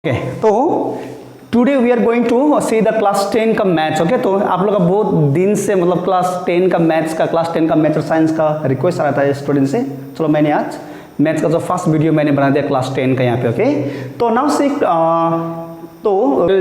Okay तो today we are going to see the class 10 का maths. Okay तो आप लोग का बहुत दिन से मतलब क्लास 10 का मैथ्स और साइंस का रिक्वेस्ट आ रहा था स्टूडेंट से। चलो मैंने आज मैथ्स का जो फर्स्ट वीडियो मैंने बना दिया क्लास 10 का यहाँ पे। ओके तो नाउ सी तो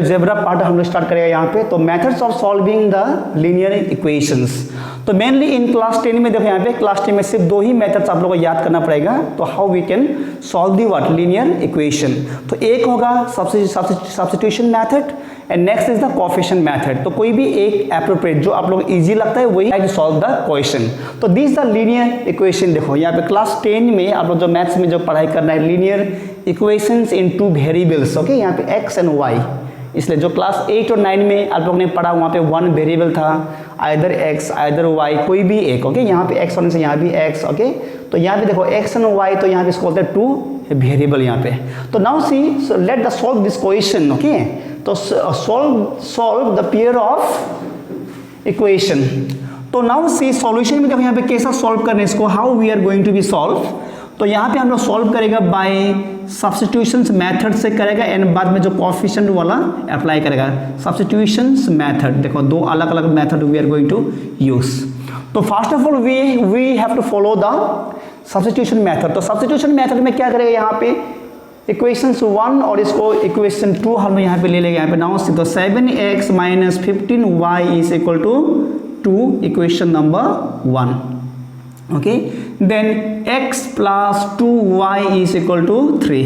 जेब्रा पार्ट हम लोग स्टार्ट करेंगे यहाँ पे। तो methods of solving the linear equations. तो मेनली इन क्लास 10 में देखो यहाँ पे क्लास 10 में सिर्फ दो ही मेथड्स आप लोगों को याद करना पड़ेगा। तो how we can solve the what linear equation. तो एक होगा substitution method and next is the coefficient method. तो कोई भी एक एप्रोप्रिएट जो आप लोग इजी लगता है वही है सॉल्व द क्वेश्चन। तो दिस द लीनियर इक्वेशन। देखो यहाँ पे क्लास 10 में आप लोग जो मैथ्स में जो पढ़ाई करना है लीनियर इक्वेशंस इन टू वेरिएबल्स। ओके यहाँ पे एक्स एंड वाई। इसलिए जो क्लास 8 और 9 में आप लोग ने पढ़ा वहाँ पे वन वेरिएबल था, आइदर एक्स आइदर वाई, कोई भी एक। ओके यहाँ पे एक्स होने से यहाँ भी एक्स। ओके तो यहाँ पे देखो एक्स एंड वाई, तो यहाँ पे इसको बोलते हैं टू वेरिएबल यहाँ पे। तो now see let the solve this question. Okay तो solve the pair of equation. तो नाउ सी सॉल्यूशन में देखो यहाँ पे कैसा सॉल्व करना है इसको, how we are going to be solve. तो यहाँ पे हम लोग सॉल्व करेगा बाय सब्स्टिट्यूशंस मेथड से करेगा एंड बाद में जो कोएफिशिएंट वाला अप्लाई करेगा सब्स्टिट्यूशंस मेथड। देखो दो अलग अलग method we are going to use. तो first of all we have to follow the substitution method. तो सब्स्टिट्यूशन मेथड में क्या करेगा यहाँ पे इक्वेशंस 1 और इसको इक्वेशन 2 हम यहाँ पे ले लेंगे यहाँ पे नाउ। तो 7x minus 15y is equal to 2 equation number 1। okay then x plus 2y is equal to 3.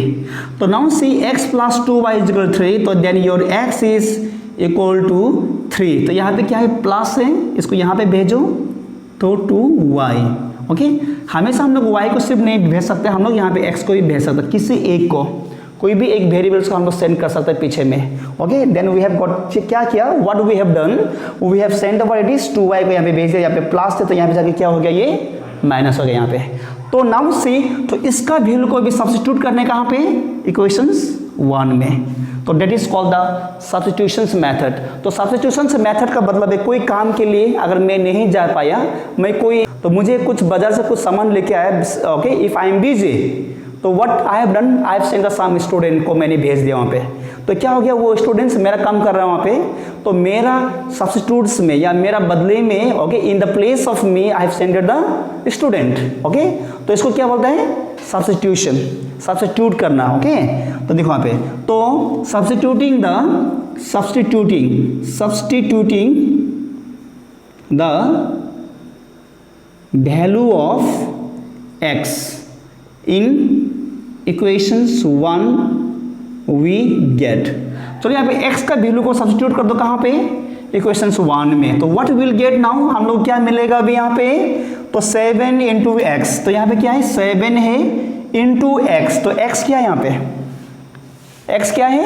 so now see x plus 2y is equal to 3, तो then your x is equal to 3। तो यहाँ पे क्या है plus है, इसको यहाँ पे भेजो तो 2y। ओके हमेशा हम लोग y को सिर्फ नहीं भेज सकते, हम लोग यहाँ पे x को भी भेज सकते, किसी एक को कोई भी एक वेरिएबल्स को हम लोग सेंड कर सकते हैं पीछे में। Okay then we have got क्या किया, what we have done, we have send over it is 2y को यहाँ पे भेज दिया, यहाँ पे प्लस थे तो यहाँ पे जाके क्या हो गया ये माइनस हो गया यहाँ पे। तो नाउ सी तो इसका वैल्यू को भी सब्स्टिट्यूट करने कहाँ पे इक्वेशंस 1 में। तो that is called the substitutions method. तो सब्स्टिट्यूशंस मेथड का मतलब है कोई काम के लिए अगर मैं नहीं जा पाया, मैं कोई तो मुझे कुछ बाजार से कुछ सामान लेके आया। Okay if I am busy तो what I have done, I have send the some student को मैंने भेज दिया वहाँ पे। तो क्या हो गया वो स्टूडेंट्स मेरा काम कर रहा है वहाँ पे, तो मेरा सब्स्टिट्यूट्स में या मेरा बदले में okay in the place of me I have सेंडेड the student. Okay तो इसको क्या बोलते हैं सब्स्टिट्यूशन, सब्स्टिट्यूट करना। ओके तो देखो यहाँ पे तो substituting the value of x in equations 1 we get. चलो यहाँ पे x का वैल्यू को सब्स्टिट्यूट कर दो कहाँ पे इक्वेशंस 1 में। तो व्हाट विल गेट नाउ, हम लोग क्या मिलेगा अभी यहाँ पे, तो 7 इंटू एक्स। तो यहाँ पे क्या है 7 है इंटू एक्स। तो x क्या है यहाँ पे, x क्या है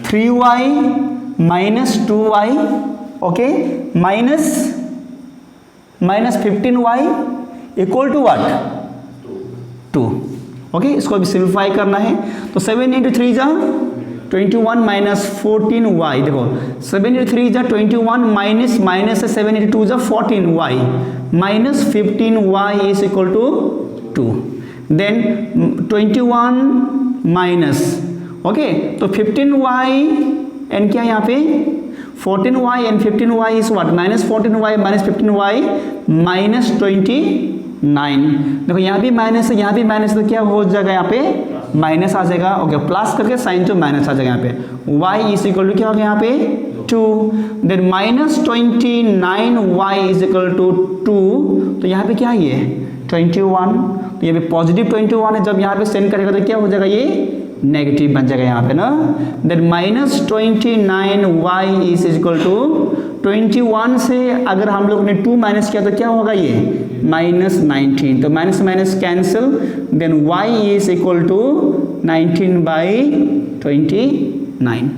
3y minus 2y। Okay minus 15y equal to what 2। Okay इसको भी सिंप्लीफाई करना है। तो 7 इंटू 3 जा 21 माइनस 14y। देखो 7 इंटू 3 जा 21 माइनस से 7 इंटू 2 जा 14y minus 15y is equal to 2। Then 21 minus okay तो 15y एंड क्या यहाँ पे 14y and 15y is what minus 14y minus 15y minus 29। देखो यहाँ भी माइनस है यहाँ भी माइनस, तो क्या हो जाएगा यहाँ पे माइनस आ जाएगा। ओके प्लस करके साइन जो माइनस आ जाएगा यहाँ पे y इज इक्वल टू क्या हो गया यहाँ पे 2। Then minus 29y is equal to 2। तो यहाँ पे क्या है ये 21, तो ये भी पॉजिटिव 21 है, जब यहाँ पे सेंड करेगा तो क्या हो जाएगा ये नेगेटिव बन जाएगा यहाँ पे ना। Then minus 29y is equal to 21 से अगर हम लोग ने 2 माइनस किया तो क्या होगा ये माइनस 19। तो minus minus cancel, then y is equal to 19 by 29।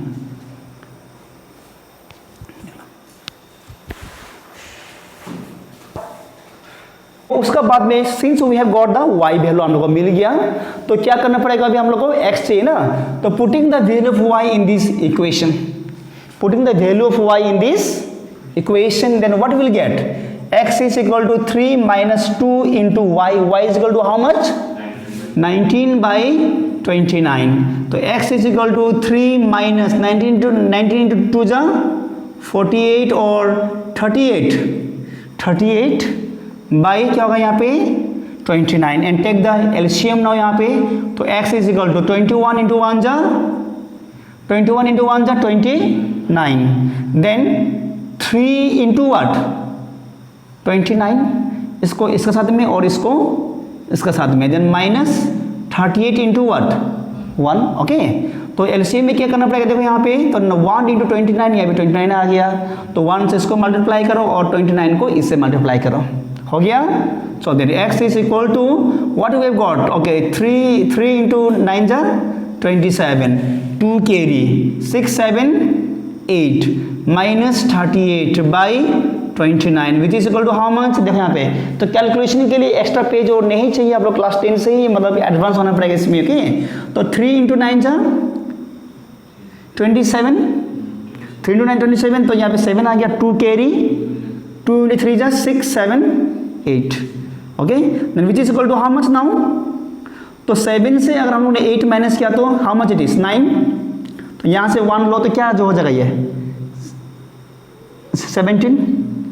उसका बाद में since we have got the y value हम लोग को मिल गया, तो क्या करना पड़ेगा अभी हम लोग को x चाहिए ना। तो putting the value of y in this equation, putting the value of y in this equation, then what will get x is equal to 3 minus 2 into y is equal to how much 19 by 29, तो x is equal to 3 minus 19 into 2 जा 48 और 38 by क्या होगा यहाँ पे 29 and take the LCM now यहाँ पे, तो x is equal to 21 into 1 जा 29, देन 3 इंटू वाट 29, इसको इसके साथ में और इसको इसके साथ में, देन माइनस 38 इंटू वाट 1, ओके। तो एलसीएम में क्या करना पड़ेगा, देखो यहाँ पे तो 1 इंटू 29, यहाँ पे 29 आ गया, तो 1 से इसको मल्टीप्लाई करो और 29 को इससे मल्टीप्लाई करो, हो गया। So then x is equal to what we have got, okay 3 into 9 जा 27, 2 carry 6 7 8 minus 38 by 29 which is equal to how much, देखो यहाँ पे। तो कैलकुलेशन के लिए एक्स्ट्रा पेज और नहीं चाहिए, आप लोग क्लास 10 से ही मतलब एडवांस होना पड़ेगा इसमें, ओके। तो 3 इंटू 9 जा 27, 3 इंटू 9 27, तो यहाँ पे 7 आ गया, 2 कैरी 2 इंटू 3 जा 6 7 8, okay. Then which is equal to how much now, तो 7 से अगर हम लोगों ने 8 माइनस किया तो हाउ मच इट इज 9, तो यहाँ से 1 लो तो क्या जो हो जाएगा, ये 17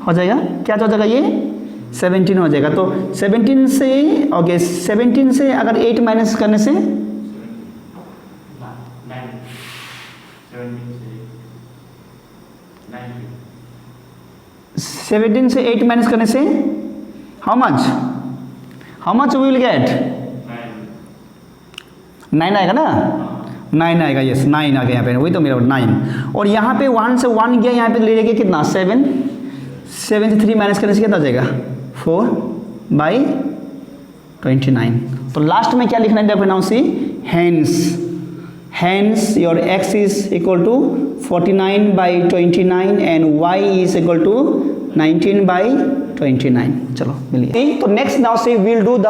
हो जाएगा, क्या हो जाएगा ये 17 हो जाएगा। तो 17 से ओके 17 से अगर 8 माइनस करने से 17 से 8 माइनस करने से how much we will get 9 आएगा ना, 9 आएगा, यस 9 आ गया यहाँ पे, वही तो मेरा 9। और यहाँ पे 1 से 1 गया, यहाँ पे ले लेंगे कितना 7 से 3 माइनस करने से कितना आ जाएगा 4 बाई 29। तो लास्ट में क्या लिखना है, देखो now see hence your x is equal to 49 by 29 and y is equal to 19 by 29। चलो मिलिए। तो नेक्स्ट नाउ से विल डू द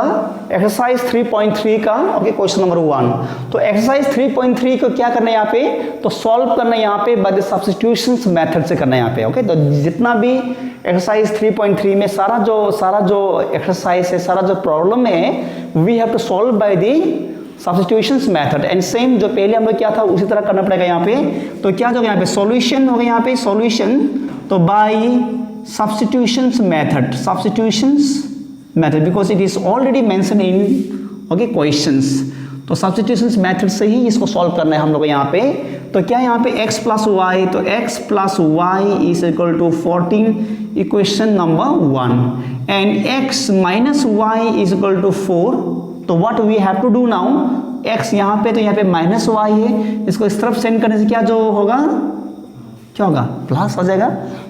एक्सरसाइज 3.3 का, ओके, क्वेश्चन नंबर 1। तो एक्सरसाइज 3.3 को क्या करना है यहाँ पे, तो सॉल्व करना है यहाँ पे बाय द सब्स्टिट्यूशंस मेथड से करना है यहाँ पे, ओके। तो जितना भी एक्सरसाइज 3.3 में सारा जो एक्सरसाइज है, सारा जो प्रॉब्लम है, we have to solve by the substitutions method and same जो पहले हम लोग क्या था उसी तरह करना पड़ेगा यहाँ पे। तो क्या होगा यहाँ पे सॉल्यूशन होगा, यहाँ पे सॉल्यूशन तो bye substitutions method because it is already mentioned in okay questions। तो substitutions method से ही इसको सॉल्व करना है हम लोग यहाँ पे। तो क्या यहाँ पे x प्लस वाई, तो x plus y is equal to 14 equation number 1 and x minus y is equal to 4। तो what we have to do now, x यहाँ पे तो यहाँ पे माइनस वाई है, इसको इस तरफ सेंड करने से क्या जो होगा, क्या होगा प्लस हो जाएगा,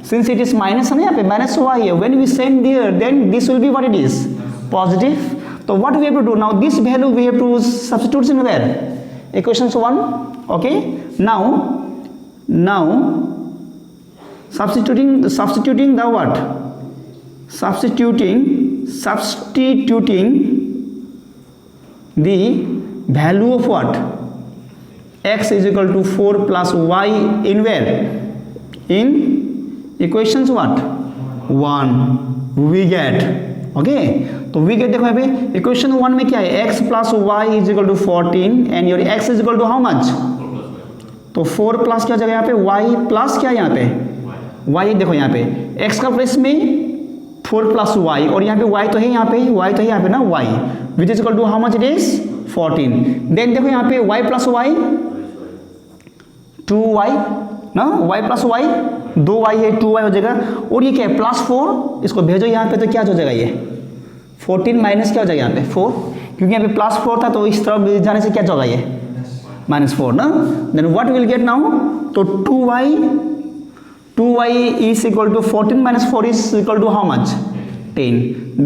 सिंस इट इज माइनस है ना, यहाँ पे माइनस वाई है, when we send there then this will be what it is positive. तो what we have to do now, this value we have to substitute in where equation 1, okay. Now substituting the what, substituting the value of what, x is equal to 4 plus y in where, in equations what 1 we get, okay। तो we get देखो यहाँ पे equation 1 में क्या है, x plus y is equal to 14 and your x is equal to how much, तो 4 plus क्या हो जाएगा यहाँ पे y प्लस क्या है यहाँ पे y, देखो यहाँ पे x का प्लेस में 4 प्लस y और यहाँ पे y तो है यहाँ पे ना y which is equal to how much it is 14। Then देखो यहाँ पे y प्लस y 2y ना, y प्लस y 2y है, 2y हो जाएगा। और ये क्या है प्लस 4, इसको भेजो यहाँ पे तो क्या हो जाएगा ये 14 माइनस क्या हो जाएगा यहाँ पे 4, क्योंकि यहाँ पे प्लस 4 था तो इस तरफ जाने से क्या होगा ये -4 ना। Then what will get now, तो 2y is equal to 14 minus 4 is equal to how much 10,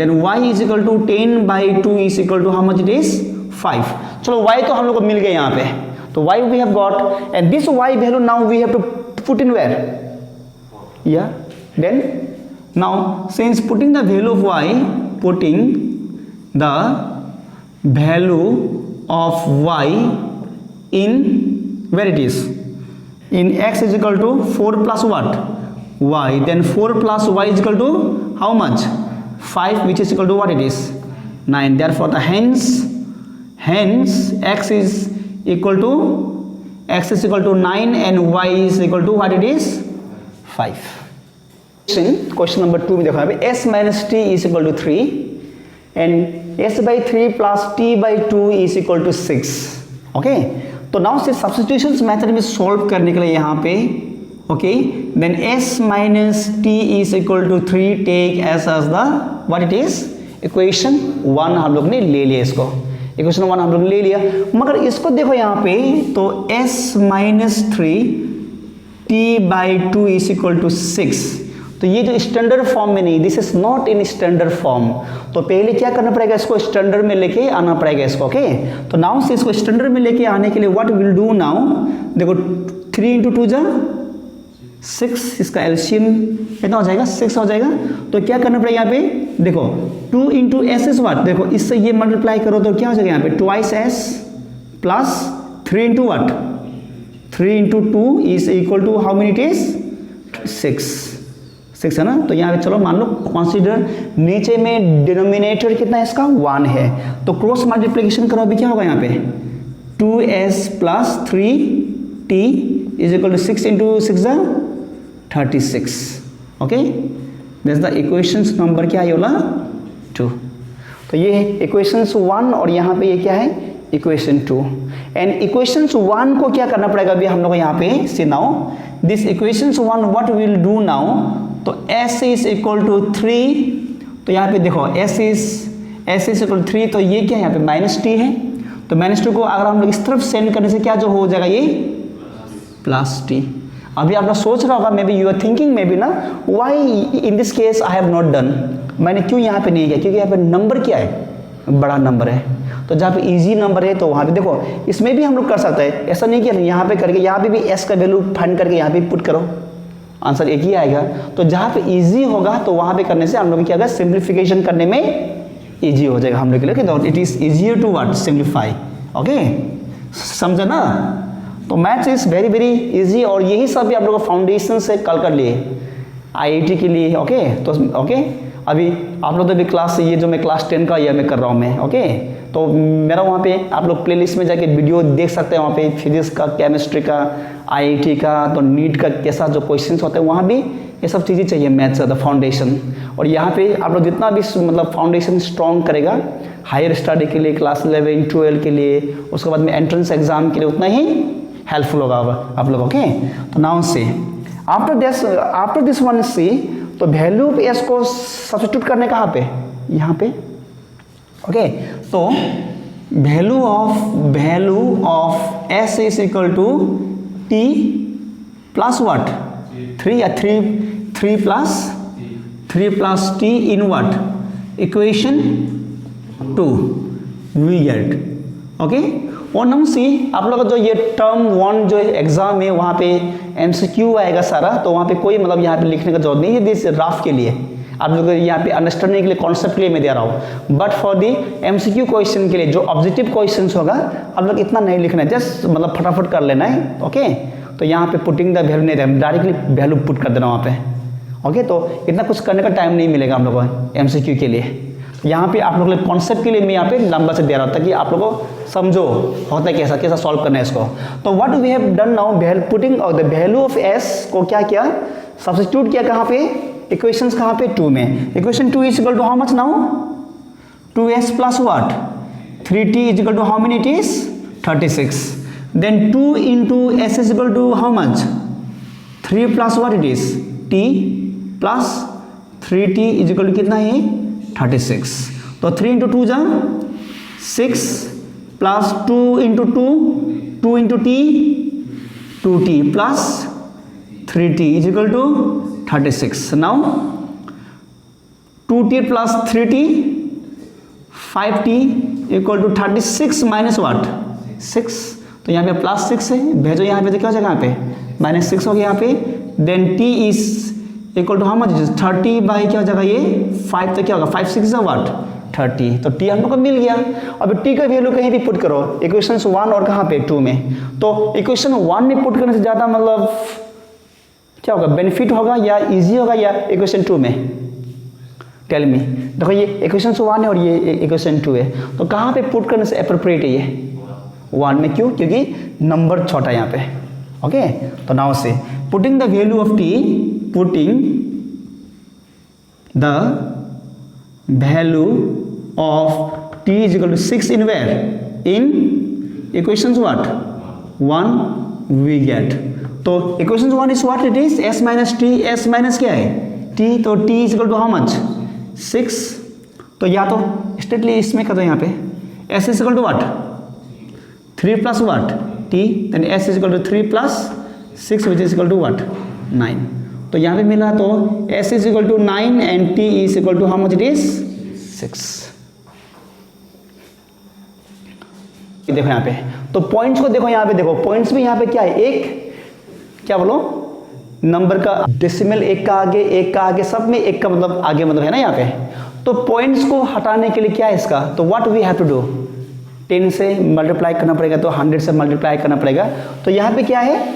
then y is equal to 10 by 2 is equal to how much it is 5। चलो y तो हम लोग को मिल गया यहाँ पे, तो y we have got and this y value now we have to put in where, yeah, then now since putting the value of y, putting the value of y in where it is, in x is equal to 4 plus what y, then 4 plus y is equal to how much 5 which is equal to what it is 9। therefore the hence x is equal to x is equal to 9 and y is equal to what it is 5. Question number 2 में देखो यहाँ पे s minus t is equal to 3 and s by 3 plus t by 2 is equal to 6. Okay, तो now से substitutions method में solve करने के लिए यहाँ पे okay then s minus t is equal to 3 take as the what it is equation 1 हम लोग ने ले लिया इसको, इक्वेशन 1 हम लोग ले लिया, मगर इसको देखो यहाँ पे तो s minus 3 t by 2 is equal to 6, तो ये जो स्टैंडर्ड फॉर्म में नहीं, this is not in standard form, तो पहले क्या करना पड़ेगा, इसको स्टैंडर्ड में लेके आना पड़ेगा इसको। ओके, तो नाउ से इसको स्टैंडर्ड में लेके आने के लिए व्हाट विल डू नाउ, देखो 3 इंटू 2 जा 6, इसका एलसीएम कितना हो जाएगा 6 हो जाएगा, तो क्या करना पड़ेगा यहाँ पे देखो 2 इंटू एस इज व्हाट, देखो इससे ये मल्टीप्लाई करो तो क्या हो जाएगा यहाँ पे twice s plus 3 into what 3 into 2 is equal to how many it is 6 है ना, तो यहाँ पे चलो मान लो कंसीडर नीचे में डिनोमिनेटर कितना है इसका 1 है, तो क्रॉस मल्टीप्लिकेशन करो अभी क्या होगा यहाँ पे 2s plus 3t is equal to 6 into 6 36। Okay, this the equations number क्या है वाला 2, तो ये इक्वेशंस 1 और यहाँ पे ये क्या है इक्वेशन 2, एंड इक्वेशंस 1 को क्या करना पड़ेगा अभी हम लोग यहाँ पे see now this equations 1 what will do now, तो s इज इक्वल टू 3, तो यहाँ पे देखो s इज इक्वल टू 3, तो ये क्या है यहाँ पे माइनस टी है, तो माइनस टू को अगर हम लोग इस तरफ सेंड करने से क्या जो हो जाएगा ये प्लस टी। अभी आप लोग सोच रहा होगा maybe you are thinking maybe ना why in this case I have not done, मैंने क्यों यहाँ पे नहीं किया, क्योंकि यहाँ पे नंबर क्या है बड़ा नंबर है, तो जहाँ पे इजी नंबर है तो वहाँ पे देखो इसमें भी हम लोग कर सकते हैं, ऐसा नहीं कि यहाँ पे करके यहाँ पे भी s का वैल्यू फाइंड करके यहाँ पे पुट करो, आंसर एक ही आएगा, तो जहाँ पे इजी होगा तो वहाँ पे करने से हम लोग क्या होगा सिंप्लीफिकेशन करने में इजी हो जाएगा हम लोग के लिए, तो it is easier to what simplify. Okay, समझे ना, तो maths is very very easy, और यही सब भी आप लोग फाउंडेशन से कल कर लिए आईआईटी के लिए। ओके, तो ओके अभी आप लोग तो भी क्लास ये जो मैं क्लास 10 का ईयर में कर रहा हूँ मैं, ओके तो मेरा वहाँ पे आप लोग प्लेलिस्ट में जाके वीडियो देख सकते हैं, वहाँ पे फिजिक्स का, केमिस्ट्री का, आईआईटी का, तो नीट का कैसा जो क्वेश्चंस होते हैं वहाँ भी ये सब चीज़ें चाहिए मैथ्स द फाउंडेशन, और यहाँ पे आप लोग जितना भी मतलब फाउंडेशन स्ट्रॉन्ग करेगा हायर स्टडी के लिए क्लास 11 12 के लिए, उसके बाद में एंट्रेंस एग्जाम के लिए उतना ही हेल्पफुल होगा आप लोग। ओके, तो नाउ से आफ्टर दिस वन सी, तो वैल्यू ऑफ एस को सब्स्टिट्यूट करने कहाँ पे यहाँ पे। ओके, तो value of s is equal to t plus what 3 या 3 plus t in what equation 2 we get. Okay, और नंबर सी आप लोग का जो ये टर्म 1 जो एग्जाम में वहाँ पे एमसीक्यू आएगा सारा, तो वहाँ पे कोई मतलब यहाँ पे लिखने का जरूरत नहीं है, दिस राफ के लिए आप लोग यहाँ पे अंडरस्टैंडिंग के लिए कॉन्सेप्ट के लिए मैं दे रहा हूँ, but for the MCQ question के लिए जो ऑब्जेक्टिव क्वेश्चंस होगा आप लोग इतना नहीं लिखना है, जस्ट मतलब फटाफट कर लेना है। ओके, तो यहाँ पे पुटिंग द वैल्यू नहीं देना, डायरेक्टली वैल्यू पुट कर देना वहाँ पे। ओके, तो इतना कुछ करने का टाइम नहीं मिलेगा हम लोग को एमसीक्यू के लिए, यहाँ पे आप लोग के कॉन्सेप्ट के लिए मैं यहाँ पे लंबा से दे रहा हूँ ताकि आप लोगों को समझो होता है कैसा सॉल्व करना है इसको। तो what we have done now, putting the value of s को क्या किया सब्स्टिट्यूट किया कहाँ पे इक्वेशंस कहाँ पे 2 में, equation 2 is equal to how much now 2s plus what 3t is equal to how many it is 36, then 2 into s is equal to how much 3 plus what it is t plus 3t is equal to कितना है 36, तो 3 into 2 जा 6 plus 2 into 2 into t 2t plus 3t is equal to 36, now 2t plus 3t 5t equal to 36 minus वाट 6, तो यहाँ पे plus 6 है, भेजो यहाँ पे तो क्या हो जाएगा यहाँ पे माइनस 6 हो गया यहाँ पे, then t is equal to how much 30 by क्या हो जाएगा ये 5, तो क्या होगा 5 6 वाट 30, तो t हम लोग को मिल गया। अब t का वैल्यू कहीं भी पुट करो इक्वेशन 1 और कहाँ पे 2 में, तो इक्वेशन 1 में पुट करने से ज़्यादा मतलब क्या होगा बेनिफिट होगा या इजी होगा या इक्वेशन 2 में, टेल मी। देखो ये इक्वेशन 1 है और ये इक्वेशन 2 है, तो कहाँ पे पुट करने से अप्रोप्रिएट है ये 1 में, क्यों? क्योंकि नंबर छोटा है यहाँ पे। ओके, तो नाउ से putting the value of t, putting the value of t is equal to 6 in where, in equations what 1 we get. तो equation 1 is what it is, s minus T, s minus क्या है t, तो t is equal to how much 6। तो या तो straightly इसमें कर दो यहाँ पे s is equal to what 3 plus what t, then s is equal to 3 plus 6 which is equal to what 9। तो यहाँ पे मिला तो s is equal to 9 and t is equal to how much it is 6। देखो यहाँ पे, तो points को देखो यहाँ पे, देखो पॉइंट्स में यहाँ पे क्या है, एक क्या बोलो नंबर का डेसिमल, एक का आगे एक का आगे, सब में एक का मतलब आगे मतलब है ना यहाँ पे। तो पॉइंट्स को हटाने के लिए क्या है इसका, तो what we have to do, 10 से मल्टीप्लाई करना पड़ेगा, तो 100 से मल्टीप्लाई करना पड़ेगा। तो यहाँ पे क्या है,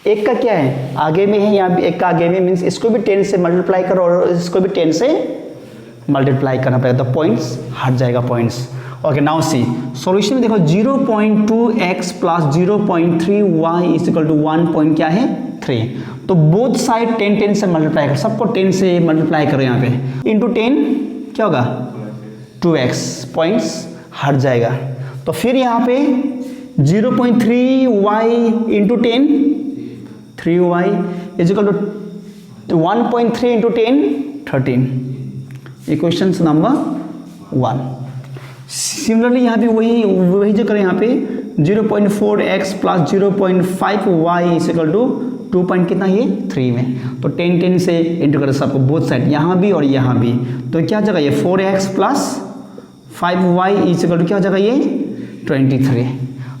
एक का क्या है आगे में है, यहाँ भी एक का आगे में, मीन्स इसको भी 10 से मल्टीप्लाई करो और इसको भी 10 से मल्टीप्लाई करना पड़ेगा, तो पॉइंट्स हट जाएगा points. Okay, now see solution देखो 0.2x plus 0.3y is equal to 1 point क्या है 3। तो बोथ साइड 10 10 से मल्टीप्लाई कर, सबको 10 से मल्टीप्लाई करो यहाँ पे, इंटू 10 क्या होगा 2x, पॉइंट्स हट जाएगा। तो फिर यहाँ पे 0.3y into 10 3y is equal to 1.3 into 10 13, equation number 1। Similarly यहाँ पे वही जो करें यहाँ पे 0.4x plus 0.5y is equal to 2 point कितना ये 3 में, तो 10 10 से इंटू करें सबको बोथ साइड, यहाँ भी और यहाँ भी। तो क्या जगह ये 4x plus 5y is equal to क्या जगह ये 23।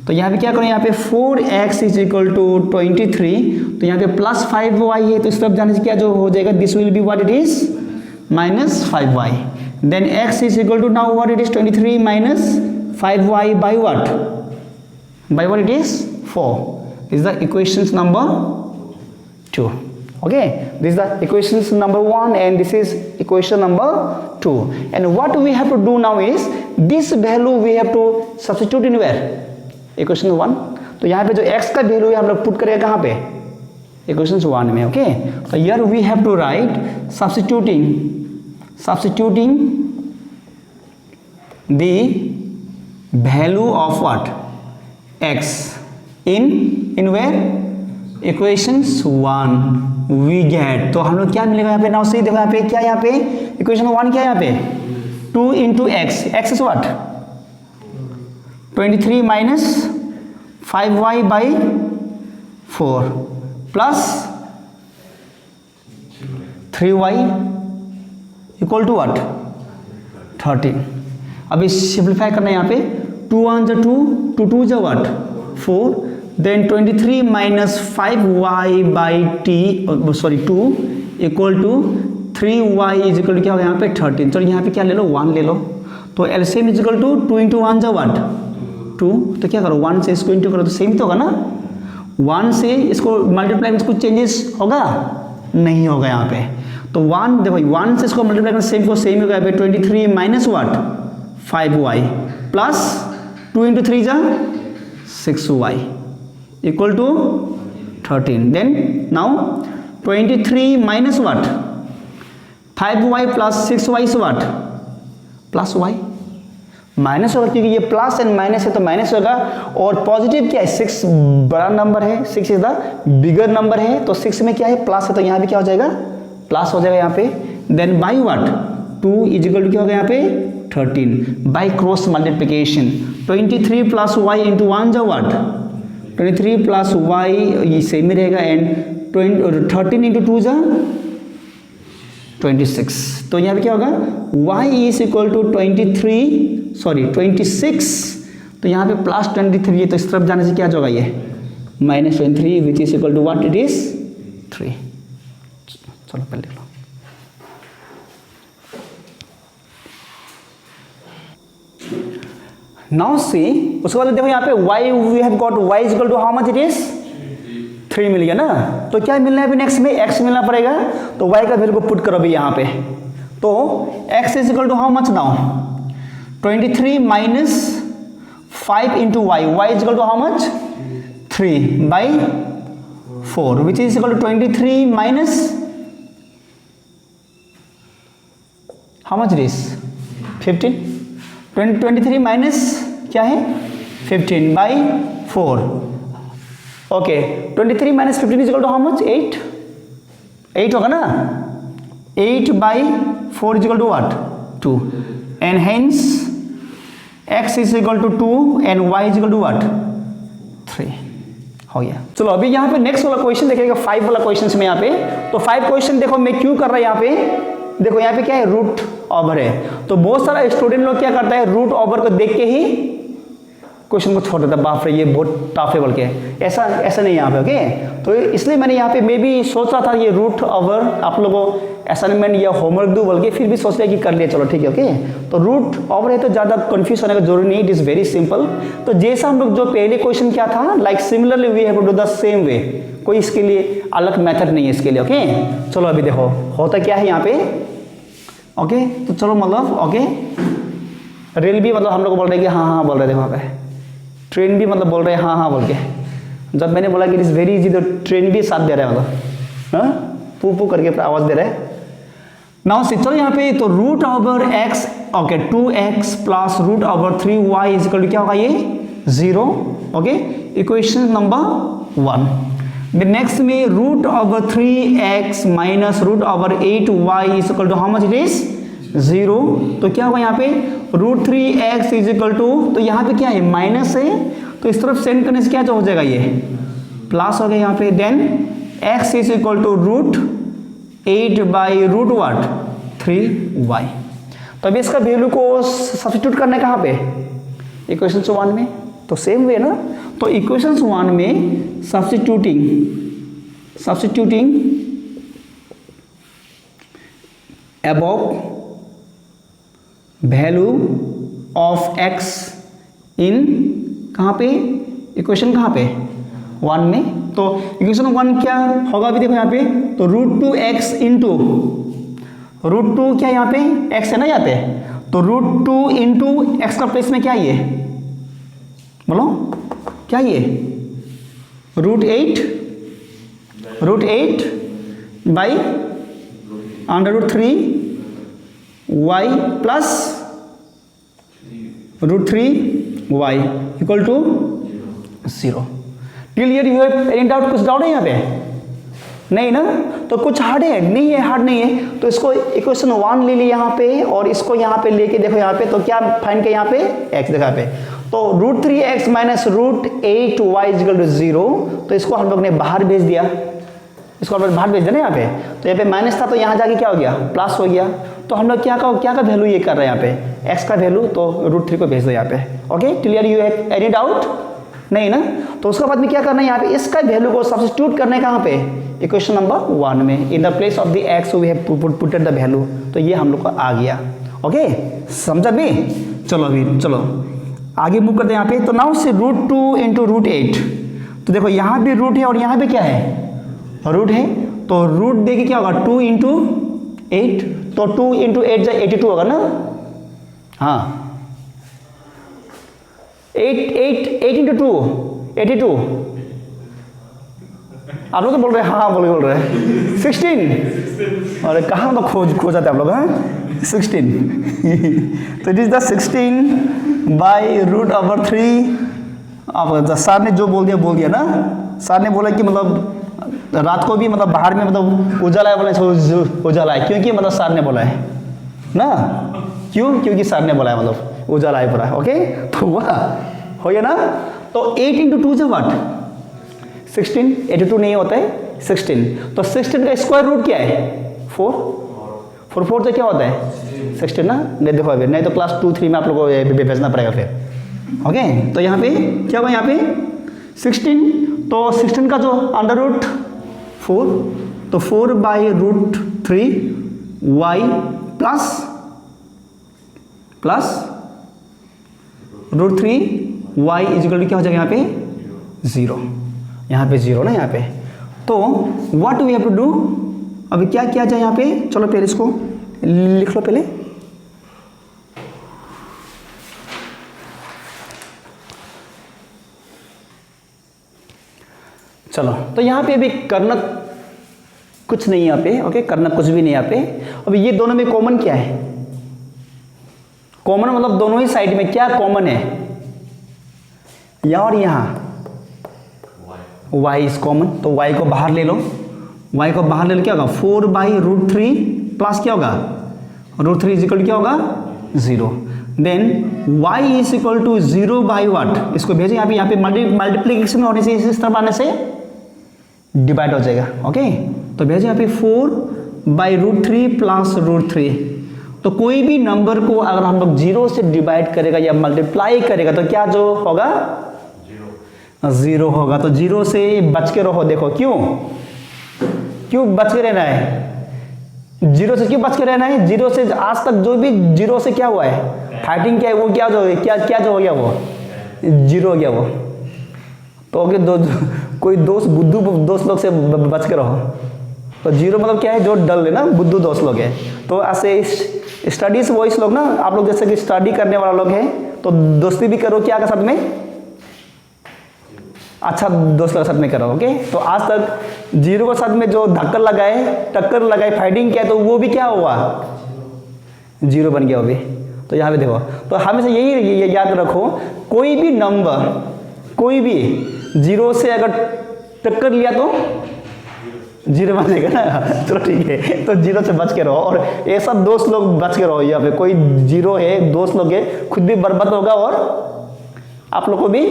तो यहाँ पे क्या करें, यहाँ पे 4x इज इक्वल टू 23, तो यहाँ पे प्लस 5y है, तो इस तरफ जाने से क्या जो हो जाएगा, this will be what it is minus 5y, then x is equal to now what it is 23 minus 5y by what, it is 4. This is the equations number 2. Okay, this is the equations number 1 and this is equation number 2. And what we have to do now is this value we have to substitute in where, equation 1. तो यहाँ पे जो x का value है हम लोग put करेंगे कहाँ पे, equations 1 में। ओके, तो here we have to write substituting the value of what x in where equations 1 we get। तो हम लोग क्या मिलेगा यहाँ पे, नाउ सही देखो यहाँ पे क्या, यहाँ पे equation 1 क्या है यहाँ पे 2 into x, x is what 23 minus 5y by 4 plus 3y equal to what 13। अभी सिंप्लीफाई करना है यहाँ पे, 2 1 2 2 2 जो what 4, then 23 minus 5y by t sorry 2 equal to 3y is equal to क्या होगा यहाँ पे 13। चलो यहाँ पे क्या ले लो 1 ले लो, तो LCM is equal to 2 into 1 जो व्हाट 2, तो क्या करो 1 से इसको इंटू करो तो सेम तो होगा ना, 1 से इसको मल्टीप्लाई में कुछ चेंजेस होगा नहीं होगा यहाँ पे। तो 1 देखो 1 से इसको मल्टीप्लाई करना सेम को सेम होगा यहाँ पे 23 minus what 5y plus 2 into 3 जा 6y equal to 13। Then now 23 minus what 5y plus 6y is what plus y, minus होगा क्योंकि ये प्लस एंड माइनस है तो माइनस होगा, और पॉजिटिव क्या है 6 बड़ा नंबर है, 6 इज द बिगर नंबर है, तो 6 में क्या है प्लस है, तो यहाँ पे क्या हो जाएगा प्लस हो जाएगा यहाँ पे। Then by what 2 is equal to क्या होगा यहाँ पे 13 by cross multiplication 23 plus y into 1 जो व्हाट 23 प्लस y ये सेम ही रहेगा, एंड 13 इंटू 2 जा 26। तो यहाँ पे क्या होगा y इज इक्वल टू 26, तो यहाँ पे प्लस 23 है, तो इस तरफ जाने से क्या होगा ये minus 23 which is equal to what it is 3। चलो पहले लिख लो, नाउ सी उसके बाद देखो यहाँ पे y we have got y is equal to how much it is 3 मिल गया ना, तो क्या मिलना है अभी नेक्स्ट में x मिलना पड़ेगा, तो y का वैल्यू को पुट करो अभी यहाँ पे, तो x is equal to how much now 23 minus 5 into y, y is equal to how much? 3 by 4, which is equal to 23 minus how much it is? 15. 23 minus क्या है? 15 by 4. Okay, 23 minus 15 is equal to how much? 8. 8 होगा ना? 8 by 4 is equal to what? 2. And hence x is equal to 2 and y is equal to what? 3. हो गया। चलो अभी यहाँ पे नेक्स्ट वाला क्वेश्चन देखिएगा, 5 वाला क्वेश्चन में यहाँ पे। तो 5 क्वेश्चन देखो मैं क्यों कर रहा है यहाँ पे, देखो यहाँ पे क्या है, रूट ओवर है। तो बहुत सारा स्टूडेंट लोग क्या करता है, रूट ओवर को देख के ही क्वेश्चन को छोड़ देता है, बाप रे ये बहुत टफ है बोल के। ऐसा नहीं यहाँ पे, ओके। तो इसलिए मैंने यहाँ पे मैं भी सोच रहा था ये रूट ओवर आप लोगों को असाइनमेंट या होमवर्क दूँ बोल के, फिर भी सोच लिया कि कर लिया, चलो ठीक है, ओके। तो रूट ओवर है तो ज़्यादा कंफ्यूज होने का जरूरी नहीं, इट इज़ वेरी सिंपल। तो जैसा हम लोग जो पहले क्वेश्चन क्या था, like similarly we have to do the same way, कोई इसके लिए अलग मेथड नहीं है इसके लिए, ओके। चलो अभी देखो होता क्या है यहाँ पे, ओके। तो चलो मतलब ओके, रेल भी मतलब हम लोग बोल रहे हैं कि हाँ बोल रहे थे वहाँ पे, ट्रेन भी मतलब बोल रहे हैं हाँ बोल के। जब मैंने बोला कि इट इज़ वेरी इजी, तो ट्रेन भी साथ दे रहा है, मतलब हाँ पू करके आवाज़ दे रहा है। नाउ से चलो यहाँ पे, तो root over x, okay, 2x plus root over 3y is equal to क्या होगा, ये 0, ओके। Equation number 1। नेक्स्ट में root over 3x minus root over 8y is equal to how much, it is 0। तो क्या होगा यहाँ पे, root 3x is equal to, तो यहाँ पे क्या है माइनस है, तो इस तरफ सेंड करने से क्या हो जाएगा, ये प्लस हो गया यहाँ पे। Then x is equal to root 8 by root what 3y। तो अभी इसका वैल्यू को सब्स्टिट्यूट करना है कहाँ पे, इक्वेशन 1 में। तो सेम वे ना, तो इक्वेशन 1 में substituting above value of x इन कहाँ पे, इक्वेशन कहाँ पे 1 में। तो इक्वेशन 1 क्या होगा अभी देखो यहाँ पे, तो रूट 2x इंटू रूट 2 क्या यहाँ पे x है ना यहाँ पे, तो रूट 2 इंटू एक्स का प्लेस में क्या ये बोलो, क्या ये root 8 by under root 3y plus root 3y equal to 0। Clear, you have any doubt, कुछ डाउट है यहाँ पे नहीं ना, तो कुछ हार्ड है नहीं है, हार्ड नहीं है। तो इसको इक्वेशन 1 ले लिया यहाँ पे, और इसको यहाँ पे लेके देखो यहाँ पे, तो क्या फाइंड किया यहाँ पे x देखा पे, तो root 3x minus root 8y equal to 0। तो इसको हम लोग ने बाहर भेज दिया, इसको हम लोग बाहर भेज दिया ना यहाँ पे, तो यहाँ पे माइनस था तो यहाँ जाके क्या हो गया, प्लस हो गया। तो हम लोग क्या का वैल्यू ये कर रहे हैं यहाँ पे, x का वैल्यू, तो रूट 3 को भेज दो यहाँ पे, okay. Clear, you have any doubt नहीं ना। तो उसके बाद में क्या करना है यहाँ पे, इसका वैल्यू को सब्स्टिट्यूट करना है कहाँ पे, इक्वेशन नंबर 1 में। In the place of the x we have putted the value, तो ये हम लोग को आ गया, ओके। समझा भी, चलो अभी चलो आगे मूव करते हैं यहाँ पे। तो नाउ से रूट 2 इंटू रूट 8, तो देखो यहाँ भी रूट है और यहाँ भी क्या है, रूट है। तो रूट देके क्या होगा, 2 इंटू 8, तो 2 इंटू 8 जो 82 होगा ना, हाँ 8 इंटू 2 82। आप लोग तो बोल रहे हैं हाँ बोल रहे हैं 16, अरे कहाँ तो खो जाते हैं आप लोग, हैं 16 तो it is the 16 by root over 3। अब सर ने जो बोल दिया ना, सर ने बोला कि मतलब रात को भी मतलब बाहर में मतलब उजाला है, बोले उजाला है, क्योंकि मतलब सर ने बोला है ना, क्योंकि सर ने बोला है मतलब उजाला है पूरा, ओके। तो वह हो गया ना। तो 8 इंटू 2 जो वाट 16, 82 नहीं होता है 16। तो 16 का स्क्वायर रूट क्या है 4 से क्या होता है 16 ना, नहीं देखो अभी, नहीं तो क्लास 2-3 में आप लोगों को भेजना पड़ेगा फिर, ओके। तो यहाँ पे क्या होगा, यहाँ पे 16, तो 16 का जो अंडर रूट 4, तो 4 by root 3y plus root 3y is equal to क्या हो जाएगा यहाँ पे 0, यहाँ पे 0 ना यहाँ पे। तो what we have to do, अभी क्या किया जाए यहाँ पे, चलो पहले इसको लिख लो पहले। चलो, तो यहाँ पे अभी करना कुछ नहीं है यहाँ पे, ओके, करना कुछ भी नहीं यहाँ पे। अभी ये दोनों में कॉमन क्या है? कॉमन मतलब दोनों ही साइड में क्या कॉमन है? यहाँ और यहाँ y इज कॉमन, तो y को बाहर ले लो। y को बाहर ले लो क्या होगा? 4/√3 प्लस क्या होगा? √3 इज इक्वल टू क्या होगा? 0। Then y is equal to 0 by what? इसको भेजें यहाँ पे मल्टीप्लीकेशन होने से इस तरफ आने से डिवाइड हो जाएगा, ओके। तो भेजें यहाँ पे 4/√3 प्लस √3। तो कोई भी नंबर को अगर हम लोग 0 से डिवाइड करेगा या मल्टीप्लाई करेगा तो क्या जो होगा? 0 होगा। तो 0 से बच के रहो। देखो क्यों बच के रहना है? 0 से क्यों बच के रहना है? 0 से आज तक जो भी 0 से क्या हुआ है, फाइटिंग क्या है, वो क्या जो हो गया? वो 0 हो गया वो। तो कोई दोस्त बुद्धू दोस्त लोग से बच के रहो। तो 0 मतलब क्या है? जो डल है ना, बुद्धू दोस्त लोग है। तो ऐसे स्टडीज वॉइस लोग ना, आप लोग जैसे कि स्टडी करने वाला लोग हैं तो दोस्ती भी करो क्या के साथ में? अच्छा दोस्त के साथ में करो, ओके। तो आज तक 0 के साथ में जो टक्कर लगाए फाइटिंग किया तो वो भी क्या हुआ? 0 बन गया वो भी। तो यहाँ पे देखो, तो हमेशा यही याद रखो, कोई भी नंबर, कोई भी 0 से अगर टक्कर लिया तो 0 बनेगा ना। चलो ठीक है, तो 0 से बच के रहो। और ऐसा दोस्त लोग बच के रहो, यहाँ पे कोई 0 है, दोस्त लोग है, खुद भी बर्बाद होगा और आप लोग को भी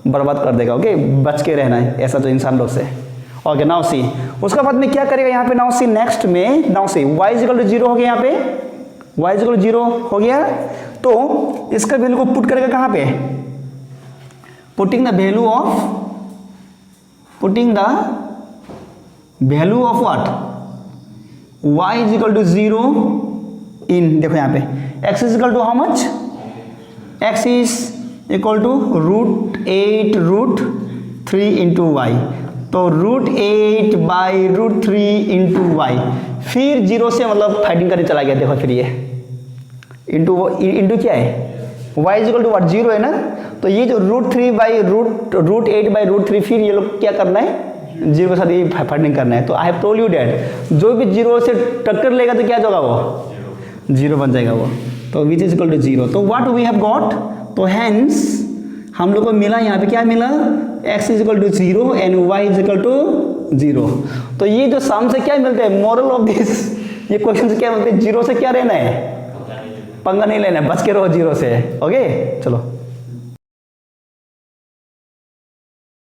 बर्बाद कर देगा, ओके। बच के रहना है ऐसा तो इंसान लोग से, ओके। नाउ सी, उसका बाद में क्या करेगा यहाँ पे? नाउ सी नेक्स्ट में, now see y equal to 0 हो गया, यहाँ पे y इक्वल टू 0 हो गया। तो इसका वैल्यू को पुट करेगा कहाँ पे? Putting the value of what? y is equal to 0 in, देखो यहाँ पे x is equal to how much? x is equal to √8√3 into y. तो √8/√3 इंटू वाई। फिर 0 से मतलब फाइटिंग करने चला गया। देखो फिर ये इंटू क्या है? y is equal to what? 0 है ना। तो ये जो √8/√3, फिर ये लोग क्या करना है? 0 के साथ ये फाइटिंग करना है। तो I have told you that जो भी 0 से टक्कर लेगा तो क्या होगा? वो 0 बन जाएगा वो। तो विच इज इक्वल टू 0। तो व्हाट वी हैव गॉट? तो हेंस हम लोग को मिला यहाँ पे क्या मिला? x is equal to 0 and y is equal to 0। तो ये जो सम से क्या मिलते हैं? मोरल ऑफ दिस, ये क्वेश्चन से क्या मिलते हैं? 0 से क्या रहना है? पंगा नहीं लेना है, बच के रहो 0 से, ओके। चलो।